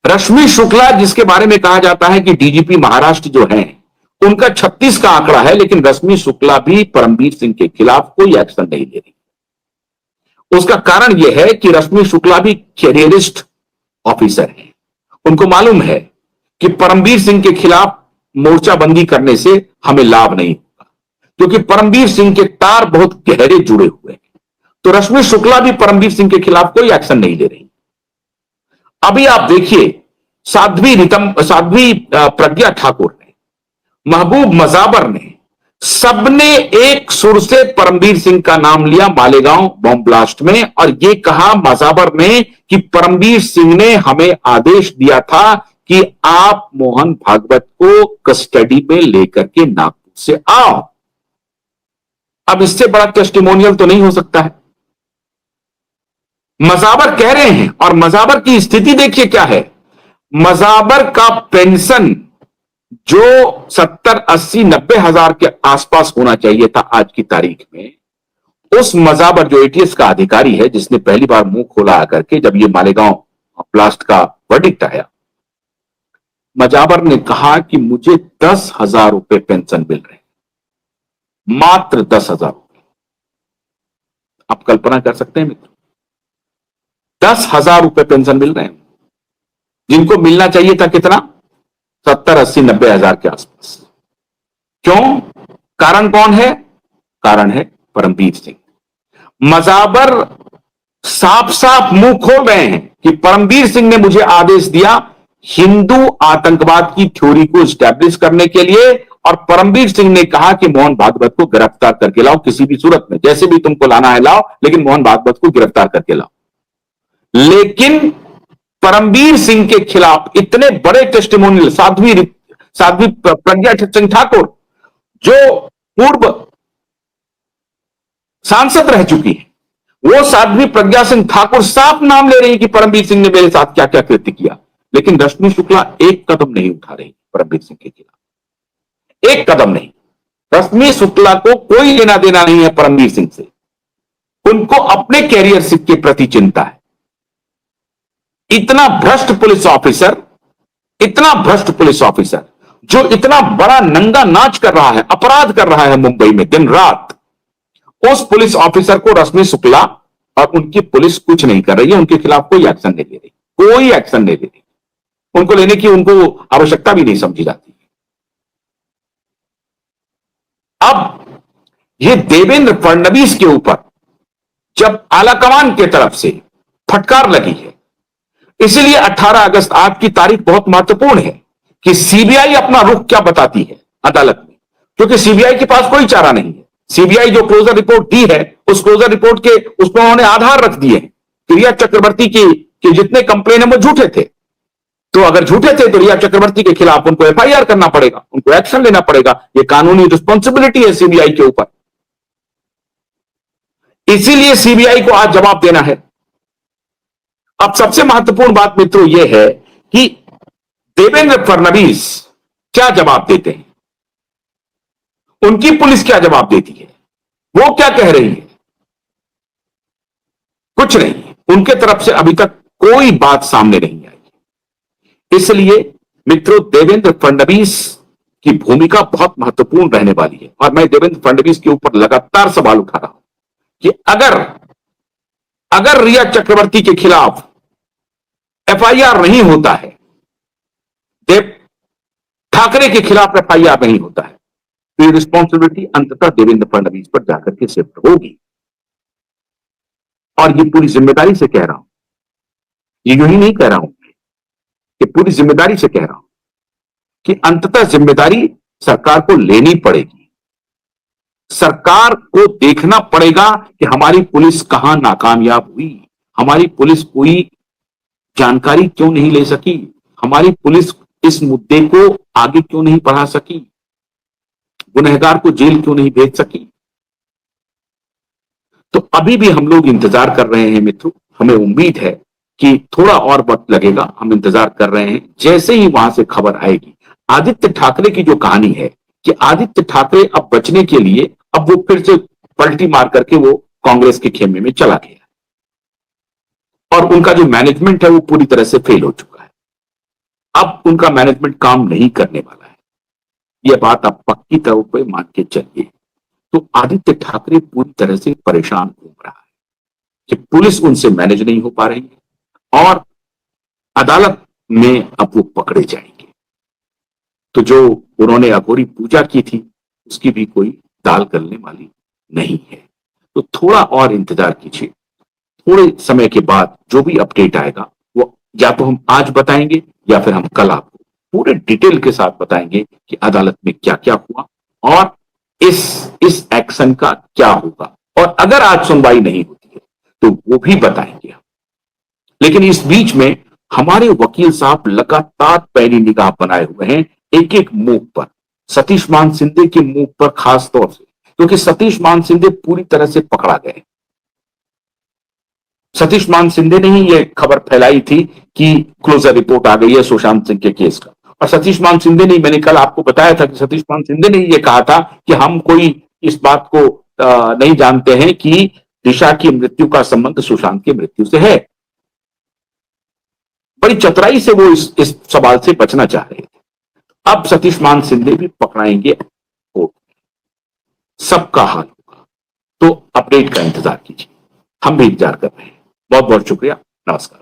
रश्मि शुक्ला, जिसके बारे में कहा जाता है कि डीजीपी महाराष्ट्र जो है, उनका 36 का आंकड़ा है, लेकिन रश्मि शुक्ला भी परमबीर सिंह के खिलाफ कोई एक्शन नहीं ले रही। उसका कारण यह है कि रश्मि शुक्ला भी कैरियरिस्ट ऑफिसर है। उनको मालूम है कि परमबीर सिंह के खिलाफ मोर्चाबंदी करने से हमें लाभ नहीं होगा, क्योंकि परमबीर सिंह के तार बहुत गहरे जुड़े हुए हैं। तो रश्मि शुक्ला भी परमबीर सिंह के खिलाफ कोई एक्शन नहीं ले रही। अभी आप देखिए, साध्वी प्रज्ञा ठाकुर ने, महबूब मजाबर ने, सबने एक सुर से परमबीर सिंह का नाम लिया मालेगांव बॉम्ब ब्लास्ट में, और यह कहा मजाबर ने कि परमबीर सिंह ने हमें आदेश दिया था कि आप मोहन भागवत को कस्टडी में लेकर के नागपुर से आओ। अब इससे बड़ा टेस्टिमोनियल तो नहीं हो सकता है। मजाबर कह रहे हैं, और मजाबर की स्थिति देखिए क्या है। मजाबर का पेंशन जो 70, 80, 90 हजार के आसपास होना चाहिए था आज की तारीख में, उस मजाबर जो एटीएस का अधिकारी है, जिसने पहली बार मुंह खोला आकर के जब ये मालेगांव ब्लास्ट का वर्डिक्ट आया, मजाबर ने कहा कि मुझे 10,000 रुपए पेंशन मिल रहे हैं, मात्र 10,000 रुपए। आप कल्पना कर सकते हैं मित्र, 10,000 रुपए पेंशन मिल रहे हैं, जिनको मिलना चाहिए था कितना, 70, 80, 90 हजार के आसपास। क्यों? कारण कौन है? कारण है परमबीर सिंह। मजाबर साफ साफ मुंह खोल रहे हैं कि परमबीर सिंह ने मुझे आदेश दिया हिंदू आतंकवाद की थ्योरी को स्टैब्लिश करने के लिए, और परमबीर सिंह ने कहा कि मोहन भागवत को गिरफ्तार करके लाओ, किसी भी सूरत में, जैसे भी तुमको लाना है लाओ, लेकिन मोहन भागवत को गिरफ्तार करके लाओ। लेकिन परमबीर सिंह के खिलाफ इतने बड़े टेस्टिमोनियल, साध्वी प्रज्ञा सिंह ठाकुर जो पूर्व सांसद रह चुकी है, वो साध्वी प्रज्ञा सिंह ठाकुर साफ नाम ले रही है कि परमबीर सिंह ने मेरे साथ क्या क्या कृत्य किया, लेकिन रश्मि शुक्ला एक कदम नहीं उठा रही परमबीर सिंह के खिलाफ, एक कदम नहीं। रश्मि शुक्ला को कोई लेना देना नहीं है परमबीर सिंह से, उनको अपने कैरियर के प्रति चिंता है। इतना भ्रष्ट पुलिस ऑफिसर, इतना भ्रष्ट पुलिस ऑफिसर जो इतना बड़ा नंगा नाच कर रहा है, अपराध कर रहा है मुंबई में दिन रात, उस पुलिस ऑफिसर को रश्मि शुक्ला और उनकी पुलिस कुछ नहीं कर रही है, उनके खिलाफ कोई एक्शन नहीं ले रही, कोई एक्शन नहीं ले रही, उनको लेने की उनको आवश्यकता भी नहीं समझी जाती। अब ये देवेंद्र फडणवीस के ऊपर जब आलाकमान की तरफ से फटकार लगी है, इसलिए 18 अगस्त आज की तारीख बहुत महत्वपूर्ण है कि सीबीआई अपना रुख क्या बताती है अदालत में, क्योंकि सीबीआई के पास कोई चारा नहीं है। सीबीआई जो क्लोजर रिपोर्ट दी है, उस क्लोजर रिपोर्ट के उसमें उन्होंने आधार रख दिए हैं कि रिया चक्रवर्ती के जितने कंप्लेन है वो झूठे थे। तो अगर झूठे थे तो रिया चक्रवर्ती के खिलाफ उनको एफआईआर करना पड़ेगा, उनको एक्शन लेना पड़ेगा, ये कानूनी रिस्पॉन्सिबिलिटी है सीबीआई के ऊपर। इसीलिए सीबीआई को आज जवाब देना है। अब सबसे महत्वपूर्ण बात मित्रों यह है कि देवेंद्र फडणवीस क्या जवाब देते हैं, उनकी पुलिस क्या जवाब देती है, वो क्या कह रही है, कुछ नहीं, उनके तरफ से अभी तक कोई बात सामने नहीं आई। इसलिए मित्रों, देवेंद्र फडणवीस की भूमिका बहुत महत्वपूर्ण रहने वाली है, और मैं देवेंद्र फडणवीस के ऊपर लगातार सवाल उठा रहा हूं कि अगर रिया चक्रवर्ती के खिलाफ एफआईआर नहीं होता है, देव ठाकरे के खिलाफ एफआईआर नहीं होता है, तो ये रिस्पॉन्सिबिलिटी अंततः देवेंद्र फडणवीस पर जाकर के शिफ्ट होगी। और ये पूरी जिम्मेदारी से कह रहा हूं, ये यूं ही नहीं कह रहा हूं, कि पूरी जिम्मेदारी से कह रहा हूं कि अंततः जिम्मेदारी सरकार को लेनी पड़ेगी। सरकार को देखना पड़ेगा कि हमारी पुलिस कहां नाकामयाब हुई, हमारी पुलिस कोई जानकारी क्यों नहीं ले सकी, हमारी पुलिस इस मुद्दे को आगे क्यों नहीं बढ़ा सकी, गुनहगार को जेल क्यों नहीं भेज सकी। तो अभी भी हम लोग इंतजार कर रहे हैं मित्रों, हमें उम्मीद है कि थोड़ा और वक्त लगेगा, हम इंतजार कर रहे हैं। जैसे ही वहां से खबर आएगी, आदित्य ठाकरे की जो कहानी है कि आदित्य ठाकरे अब बचने के लिए अब वो फिर से पलटी मार करके वो कांग्रेस के खेमे में चला गया, और उनका जो मैनेजमेंट है वो पूरी तरह से फेल हो चुका है। अब उनका मैनेजमेंट काम नहीं करने वाला है, यह बात आप पक्की तौर पे मान के चलिए। तो आदित्य ठाकरे पूरी तरह से परेशान घूम रहा है कि पुलिस उनसे मैनेज नहीं हो पा रही है और अदालत में अब वो पकड़े जाएंगे। तो जो उन्होंने अघोरी पूजा की थी उसकी भी कोई दाल गलने वाली नहीं है। तो थोड़ा और इंतजार कीजिए, थोड़े समय के बाद जो भी अपडेट आएगा वो या तो हम आज बताएंगे या फिर हम कल आपको पूरे डिटेल के साथ बताएंगे कि अदालत में क्या क्या हुआ और इस एक्शन का क्या होगा। और अगर आज सुनवाई नहीं होती है तो वो भी बताएंगे। लेकिन इस बीच में हमारे वकील साहब लगातार पैनी निगाह बनाए हुए हैं एक एक मूव पर, सतीश मान सिंधे के मूव पर खास तौर से, क्योंकि सतीश मान सिंधे पूरी तरह से पकड़ा गए। सतीश मान सिंधे ने ही यह खबर फैलाई थी कि क्लोजर रिपोर्ट आ गई है सुशांत सिंह के केस का। और सतीश मान सिंधे ने, मैंने कल आपको बताया था कि सतीश मान सिंधे ने यह कहा था कि हम कोई इस बात को नहीं जानते हैं कि दिशा की मृत्यु का संबंध सुशांत की मृत्यु से है। बड़ी चतुराई से वो इस सवाल से बचना चाह रहे थे। अब सतीश मान सिंधे भी पकड़ाएंगे कोर्ट में, सबका हाल होगा। तो अपडेट का इंतजार कीजिए, हम भी इंतजार कर रहे हैं। बहुत बहुत शुक्रिया, नमस्कार।